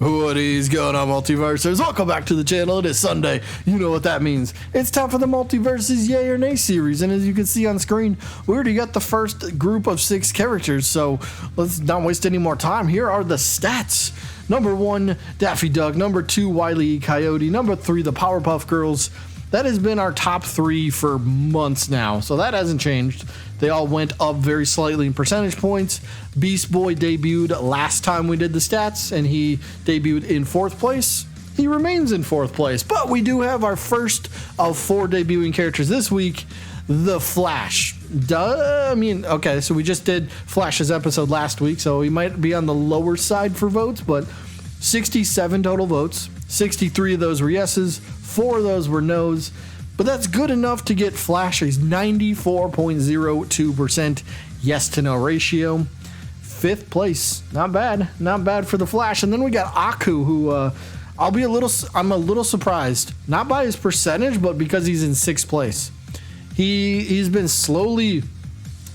What is going on, Multiversers? Welcome back to the channel. It is Sunday. You know what that means. It's time for the Multiversus Yay or Nay series, and as you can see on screen, we already got the first group of 6 characters, so let's not waste any more time. Here are the stats. Number 1, Daffy Duck. Number 2, Wile E. Coyote. Number 3, the Powerpuff Girls. That has been our top 3 for months now, so that hasn't changed. They all went up very slightly in percentage points. Beast Boy debuted last time we did the stats, and he debuted in 4th place. He remains in 4th place, but we do have our first of 4 debuting characters this week, the Flash. Okay, so we just did Flash's episode last week, so he might be on the lower side for votes, but 67 total votes. 63 of those were yeses, 4 of those were no's. But that's good enough to get Flash's 94.02% yes to no ratio. 5th place, not bad for the Flash. And then we got Aku, who I'm a little surprised, not by his percentage, but because he's in 6th place. He's been slowly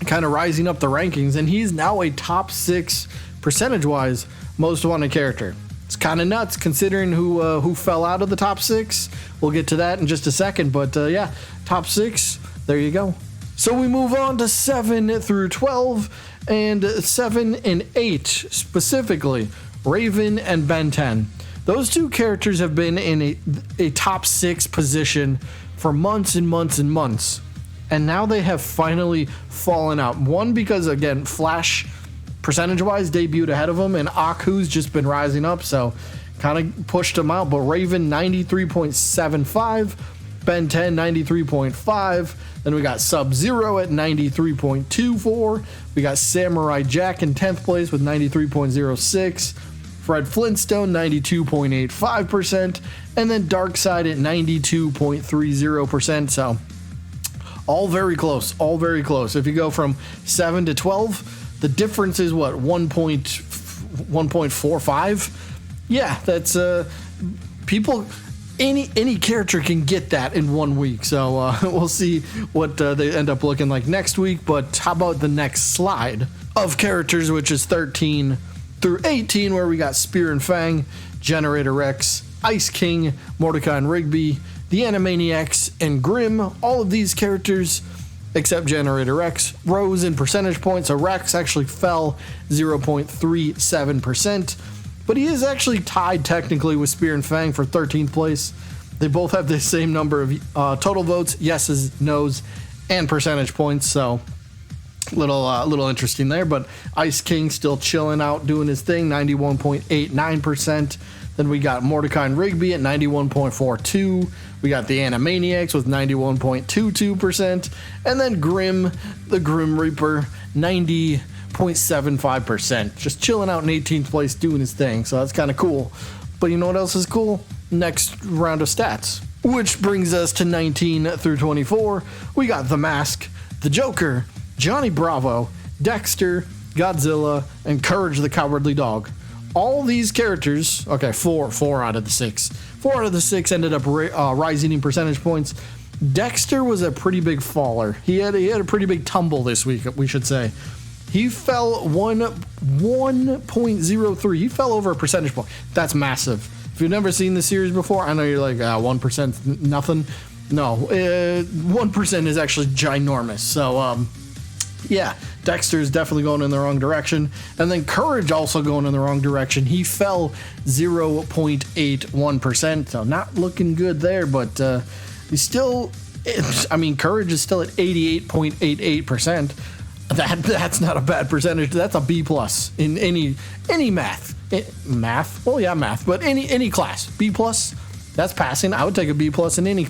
kind of rising up the rankings, and he's now a top 6 percentage-wise most wanted character. It's kind of nuts considering who fell out of the top 6. We'll get to that in just a second, but yeah, top 6, there you go. So we move on to 7 through 12, and 7 and 8 specifically, Raven and Ben 10. Those 2 characters have been in a top 6 position for months and months and months, and now they have finally fallen out. One, because again, Flash percentage-wise debuted ahead of him, and Aku's just been rising up, so kind of pushed him out. But Raven 93.75, Ben 10 93.5, then we got Sub-Zero at 93.24, we got Samurai Jack in 10th place with 93.06, Fred Flintstone 92.85%, and then Darkseid at 92.30%. So all very close. If you go from 7 to 12, the difference is what, 1.45? Yeah, that's people. Any character can get that in 1 week. So we'll see what they end up looking like next week. But how about the next slide of characters, which is 13 through 18, where we got Spear and Fang, Generator Rex, Ice King, Mordecai and Rigby, the Animaniacs, and Grimm. All of these characters, except Generator Rex, rose in percentage points. So Rex actually fell 0.37%, but he is actually tied technically with Spear and Fang for 13th place. They both have the same number of total votes, yeses, nos, and percentage points. So little interesting there. But Ice King still chilling out, doing his thing, 91.89%. Then we got Mordecai and Rigby at 91.42. We got the Animaniacs with 91.22%. And then Grimm, the Grim Reaper, 90.75%. Just chilling out in 18th place, doing his thing. So that's kind of cool. But you know what else is cool? Next round of stats, which brings us to 19 through 24. We got The Mask, The Joker, Johnny Bravo, Dexter, Godzilla, and Courage the Cowardly Dog. All these characters, okay, 4 out of the 6. 4 out of the 6 ended up rising in percentage points. Dexter was a pretty big faller. He had a pretty big tumble this week, we should say. He fell 1.03. He fell over a percentage point. That's massive. If you've never seen the series before, I know you're like, 1% nothing. No, 1% is actually ginormous. So, yeah, Dexter is definitely going in the wrong direction. And then Courage also going in the wrong direction. He fell 0.81%. So not looking good there, but he's still, Courage is still at 88.88%. That's not a bad percentage. That's a B+ in any math. Math? Well, yeah, math, but any class. B+. That's passing. I would take a B+ in any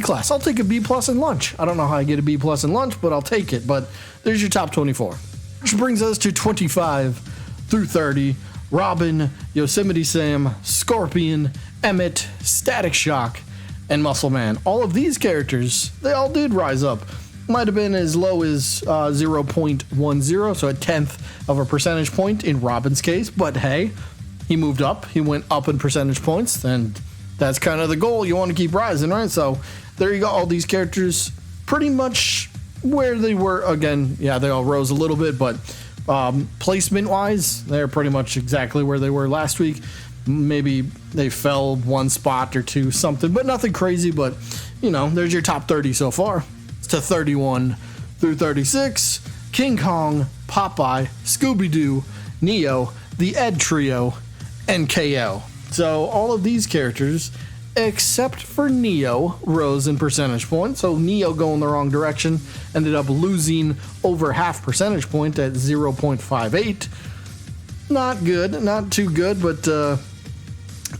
class. I'll take a B+ in lunch. I don't know how I get a B+ in lunch, but I'll take it. But there's your top 24. Which brings us to 25 through 30. Robin, Yosemite Sam, Scorpion, Emmett, Static Shock, and Muscle Man. All of these characters, they all did rise up. Might have been as low as 0.10, so a 1/10 of a percentage point in Robin's case. But hey, he moved up. He went up in percentage points, and that's kind of the goal. You want to keep rising, right? So there you go. All these characters pretty much where they were. Again, yeah, they all rose a little bit, but Placement wise, they're pretty much exactly where they were last week. Maybe they fell one spot or two, something, but nothing crazy. But, you know, there's your top 30 so far. To 31 through 36, King Kong, Popeye, Scooby-Doo, Neo, the Ed Trio, and KO. So all of these characters, except for Neo, rose in percentage points. So Neo going the wrong direction, ended up losing over half percentage point at 0.58. Not good, not too good, but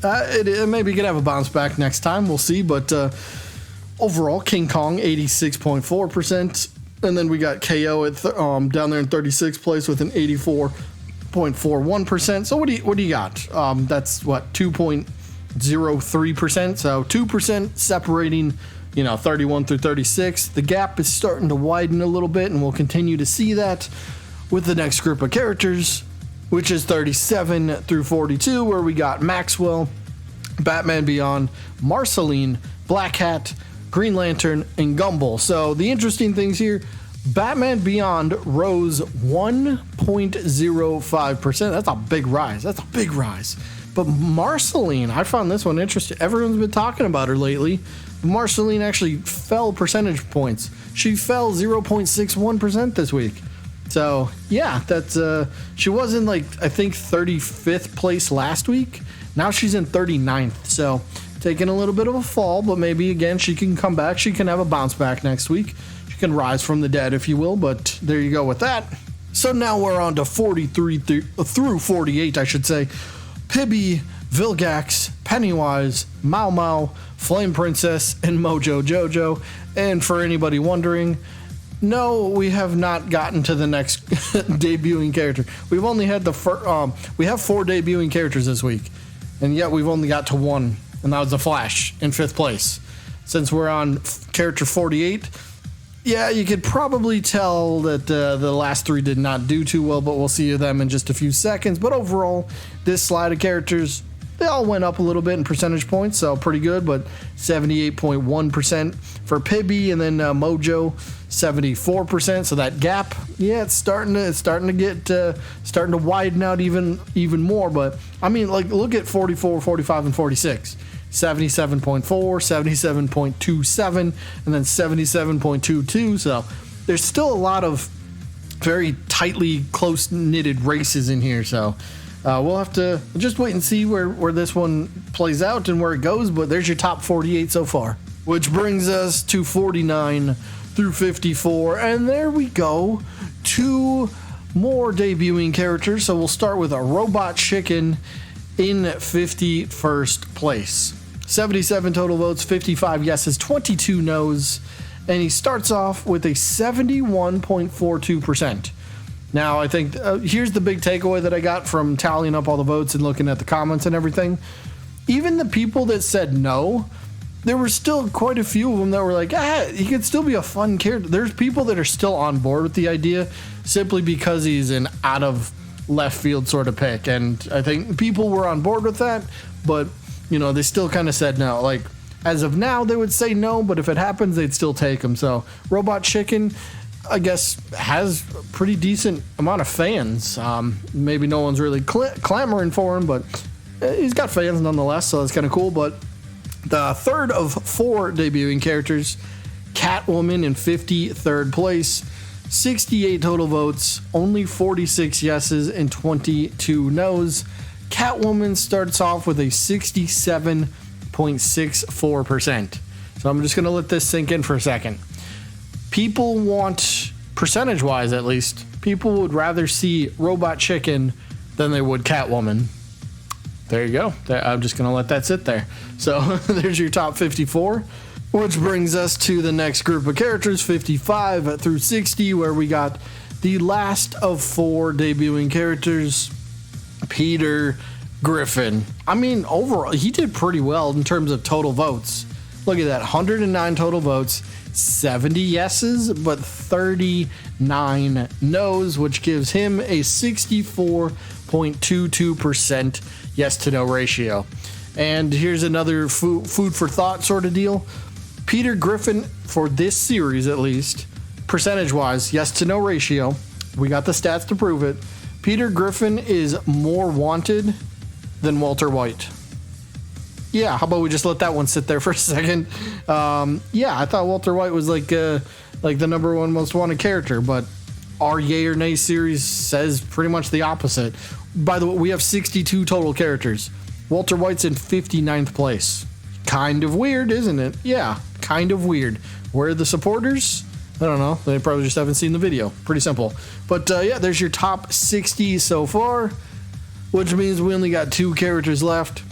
it maybe could have a bounce back next time. We'll see, but overall, King Kong 86.4%, and then we got KO at down there in 36th place with an 84.41%. So what do you got? That's what, 2.03%. So 2% separating, 31 through 36. The gap is starting to widen a little bit, and we'll continue to see that with the next group of characters, which is 37 through 42, where we got Maxwell, Batman Beyond, Marceline, Black Hat, Green Lantern, and Gumball. So the interesting things here, Batman Beyond rose 1.05%. That's a big rise. But Marceline, I found this one interesting. Everyone's been talking about her lately. Marceline actually fell percentage points. She fell 0.61% this week. So yeah, that's she was in I think 35th place last week. Now she's in 39th. So taking a little bit of a fall, but maybe again she can come back. She can have a bounce back next week. She can rise from the dead, if you will. But there you go with that. So now we're on to 43 through 48, I should say. Pibby, Vilgax, Pennywise, Mau Mau, Flame Princess, and Mojo Jojo. And for anybody wondering, no, we have not gotten to the next debuting character. We've only had we have 4 debuting characters this week, and yet we've only got to 1. And that was the Flash in 5th place. Since we're on character 48, yeah, you could probably tell that the last 3 did not do too well, but we'll see them in just a few seconds. But overall, this slide of characters, they all went up a little bit in percentage points, so pretty good, but 78.1% for Pibby, and then Mojo, 74%. So that gap, yeah, it's starting to widen out even more. But I mean, look at 44, 45, and 46. 77.4, 77.27, and then 77.22. So there's still a lot of very tightly close-knitted races in here. So we'll have to just wait and see where this one plays out and where it goes. But there's your top 48 so far, which brings us to 49 through 54. And there we go. 2 more debuting characters. So we'll start with a Robot Chicken in 51st place. 77 total votes, 55 yeses, 22 no's, and he starts off with a 71.42%. Now, I think here's the big takeaway that I got from tallying up all the votes and looking at the comments and everything. Even the people that said no, there were still quite a few of them that were like, he could still be a fun character. There's people that are still on board with the idea simply because he's an out of left field sort of pick. And I think people were on board with that, but they still kind of said no. As of now, they would say no, but if it happens, they'd still take him. So Robot Chicken, I guess, has a pretty decent amount of fans. Maybe no one's really clamoring for him, but he's got fans nonetheless, so that's kind of cool. But the third of 4 debuting characters, Catwoman in 53rd place, 68 total votes, only 46 yeses and 22 no's. Catwoman starts off with a 67.64%. So I'm just going to let this sink in for a second. People want, percentage-wise at least, people would rather see Robot Chicken than they would Catwoman. There you go. I'm just going to let that sit there. So there's your top 54, which brings us to the next group of characters, 55 through 60, where we got the last of 4 debuting characters, Peter Griffin. I mean, overall, he did pretty well in terms of total votes. Look at that, 109 total votes, 70 yeses, but 39 no's, which gives him a 64.22% yes to no ratio. And here's another food for thought sort of deal. Peter Griffin, for this series at least, percentage-wise, yes to no ratio, We got the stats to prove it. Peter Griffin is more wanted than Walter White. Yeah, how about we just let that one sit there for a second? Yeah, I thought Walter White was like the number one most wanted character, but our Yay or Nay series says pretty much the opposite. By the way, we have 62 total characters. Walter White's in 59th place. Kind of weird, isn't it? Yeah, kind of weird. Where are the supporters? I don't know. They probably just haven't seen the video. Pretty simple. But yeah, there's your top 60 so far, which means we only got 2 characters left.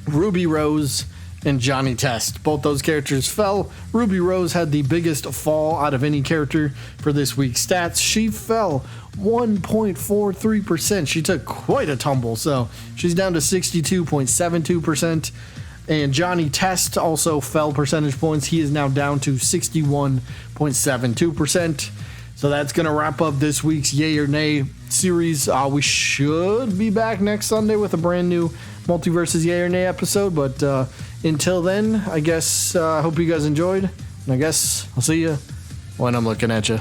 Ruby Rose and Johnny Test. Both those characters fell. Ruby Rose had the biggest fall out of any character for this week's stats. She fell 1.43%. She took quite a tumble, so she's down to 62.72%. And Johnny Test also fell percentage points. He is now down to 61.72%. So that's going to wrap up this week's Yay or Nay series. We should be back next Sunday with a brand new Multiversus Yay or Nay episode. But until then, I guess I hope you guys enjoyed. And I guess I'll see you when I'm looking at you.